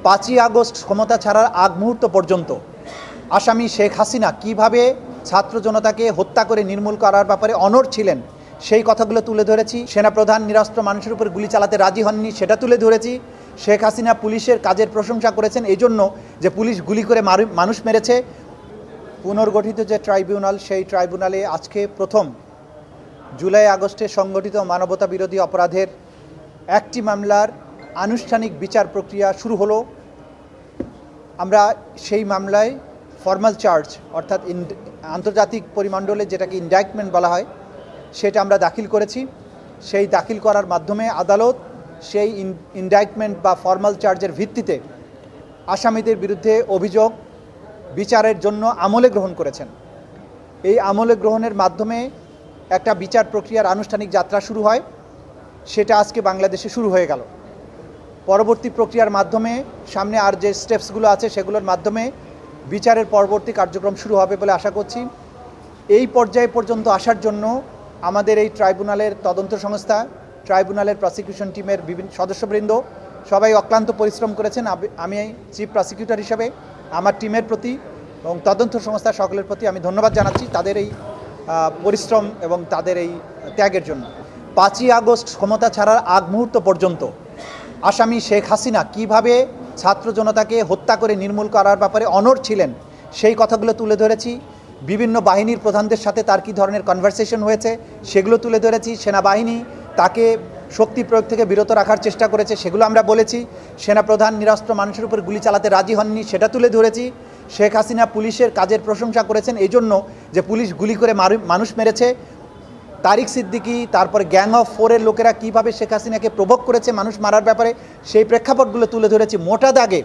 5ই August ক্ষমতা ছাড়ার আগ মুহূর্ত পর্যন্ত আসামি শেখ হাসিনা কিভাবে ছাত্র জনতাকে হত্যা করে নির্মূল করার ব্যাপারে অনড় ছিলেন সেই কথাগুলো তুলে ধরেছি। সেনাপ্রধান নিরস্ত্র মানুষের উপর গুলি চালাতে রাজি হননি সেটা তুলে ধরেছি। শেখ হাসিনা পুলিশের কাজের প্রশংসা করেছেন এই জন্য যে পুলিশ গুলি করে মানুষ মেরেছে। পুনর্গঠিত যে ট্রাইব্যুনাল, সেই ট্রাইব্যুনালে আজকে প্রথম জুলাই আগস্টে সংগঠিত মানবতা বিরোধী অপরাধের একটি মামলার আনুষ্ঠানিক বিচার প্রক্রিয়া শুরু হলো। আমরা সেই মামলায় ফর্মাল চার্জ অর্থাৎ আন্তর্জাতিক পরিমণ্ডলে যেটাকে ইন্ডাইটমেন্ট বলা হয় সেটা আমরা দাখিল করেছি। সেই দাখিল করার মাধ্যমে আদালত সেই ইন্ডাইটমেন্ট বা ফর্মাল চার্জের ভিত্তিতে আসামিদের বিরুদ্ধে অভিযোগ বিচারের জন্য আমলে গ্রহণ করেছেন। এই আমলে গ্রহণের মাধ্যমে একটা বিচার প্রক্রিয়ার আনুষ্ঠানিক যাত্রা শুরু হয়, সেটা আজকে বাংলাদেশে শুরু হয়ে গেল। পরবর্তী প্রক্রিয়ার মাধ্যমে সামনে আর যে স্টেপসগুলো আছে সেগুলোর মাধ্যমে বিচারের পরবর্তী কার্যক্রম শুরু হবে বলে আশা করছি। এই পর্যায়ে পর্যন্ত আসার জন্য আমাদের এই ট্রাইব্যুনালের তদন্ত সংস্থা, ট্রাইব্যুনালের প্রসিকিউশন টিমের বিভিন্ন সদস্যবৃন্দ সবাই অক্লান্ত পরিশ্রম করেছেন। আমি চিফ প্রসিকিউটর হিসেবে আমার টিমের প্রতি এবং তদন্ত সংস্থা সকলের প্রতি আমি ধন্যবাদ জানাচ্ছি তাদের এই পরিশ্রম এবং তাদের এই ত্যাগের জন্য। 5ই আগস্ট ক্ষমতা ছাড়ার আগ মুহূর্ত পর্যন্ত আসামি শেখ হাসিনা কিভাবে ছাত্র জনতাকে হত্যা করে নির্মূল করার ব্যাপারে অনড় ছিলেন সেই কথাগুলো তুলে ধরেছি। বিভিন্ন বাহিনীর প্রধানদের সাথে তার কী ধরনের কনভারসেশন হয়েছে সেগুলো তুলে ধরেছি। সেনাবাহিনী তাকে শক্তি প্রয়োগ থেকে বিরত রাখার চেষ্টা করেছে সেগুলো আমরা বলেছি। সেনাপ্রধান নিরস্ত্র মানুষের উপর গুলি চালাতে রাজি হননি সেটা তুলে ধরেছি। শেখ হাসিনা পুলিশের কাজের প্রশংসা করেছেন এই জন্য যে পুলিশ গুলি করে মানুষ মেরেছে। তারিক সিদ্দিকী, তারপরে গ্যাং অফ 4-এর লোকেরা কীভাবে শেখ হাসিনাকে প্রভোগ করেছে মানুষ মারার ব্যাপারে সেই প্রেক্ষাপটগুলো তুলে ধরেছি। মোটা দাগে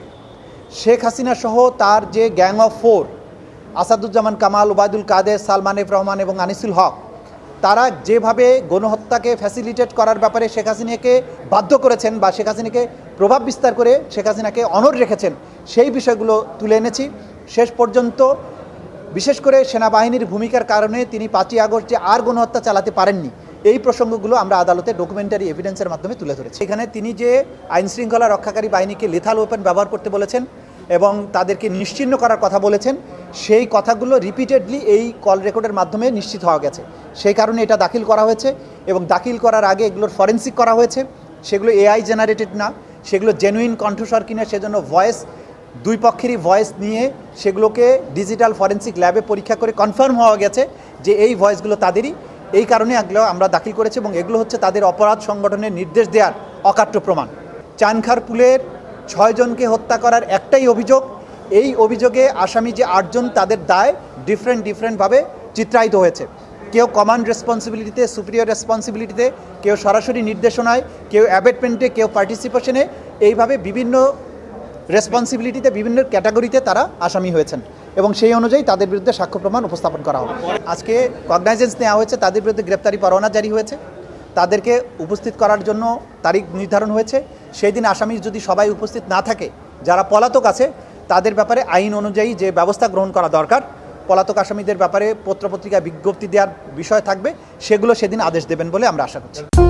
শেখ হাসিনা সহ তার যে gang of 4 Asaduzzaman Kamal, Obaidul Quader, Salman F Rahman এবং আনিসুল হক, তারা যেভাবে গণহত্যাকে ফ্যাসিলিটেট করার ব্যাপারে শেখ হাসিনাকে বাধ্য করেছেন বা শেখ হাসিনাকে প্রভাব বিস্তার করে শেখ হাসিনাকে অনড় রেখেছেন সেই বিষয়গুলো তুলে এনেছি। শেষ পর্যন্ত বিশেষ করে সেনাবাহিনীর ভূমিকার কারণে তিনি 5ই আগস্ট যে আর গণহত্যা চালাতে পারেননি এই প্রসঙ্গগুলো আমরা আদালতে ডকুমেন্টারি এভিডেন্সের মাধ্যমে তুলে ধরেছি। এখানে তিনি যে আইনশৃঙ্খলা রক্ষাকারী বাহিনীকে লেথাল ওয়েপন ব্যবহার করতে বলেছেন এবং তাদেরকে নিশ্চিহ্ন করার কথা বলেছেন, সেই কথাগুলো রিপিটেডলি এই কল রেকর্ডের মাধ্যমে নিশ্চিত হওয়া গেছে। সেই কারণে এটা দাখিল করা হয়েছে এবং দাখিল করার আগে এগুলোর ফরেন্সিক করা হয়েছে। সেগুলো এআই জেনারেটেড না, সেগুলো জেনুইন কণ্ঠস্বর কিনা সেজন্য ভয়েস, দুই পক্ষেরই ভয়েস নিয়ে সেগুলোকে ডিজিটাল ফরেন্সিক ল্যাবে পরীক্ষা করে কনফার্ম হওয়া গেছে যে এই ভয়েসগুলো তাদেরই। এই কারণে এগুলো আমরা দাখিল করেছি এবং এগুলো হচ্ছে তাদের অপরাধ সংগঠনের নির্দেশ দেওয়ার অকাট্য প্রমাণ। চানখারপুলের 6 জনকে হত্যা করার একটাই অভিযোগ। এই অভিযোগে আসামি যে 8 জন তাদের দায় ডিফারেন্টভাবে চিত্রায়িত হয়েছে। কেউ কমান্ড রেসপন্সিবিলিটিতে, সুপিরিয়র রেসপন্সিবিলিটিতে, কেউ সরাসরি নির্দেশনায়, কেউ অ্যাবেটমেন্টে, কেউ পার্টিসিপেশনে, এইভাবে বিভিন্ন রেসপন্সিবিলিটিতে বিভিন্ন ক্যাটাগরিতে তারা আসামি হয়েছেন এবং সেই অনুযায়ী তাদের বিরুদ্ধে সাক্ষ্য প্রমাণ উপস্থাপন করা হবে। আজকে কগনাইজেন্স নেওয়া হয়েছে, তাদের বিরুদ্ধে গ্রেপ্তারি পরোয়ানা জারি হয়েছে, তাদেরকে উপস্থিত করার জন্য তারিখ নির্ধারণ হয়েছে। সেই দিন আসামি যদি সবাই উপস্থিত না থাকে, যারা পলাতক আছে তাদের ব্যাপারে আইন অনুযায়ী যে ব্যবস্থা গ্রহণ করা দরকার, পলাতক আসামিদের ব্যাপারে পত্রপত্রিকা বিজ্ঞপ্তি দেওয়ার বিষয় থাকবে, সেগুলো সেদিন আদেশ দেবেন বলে আমরা আশা করছি।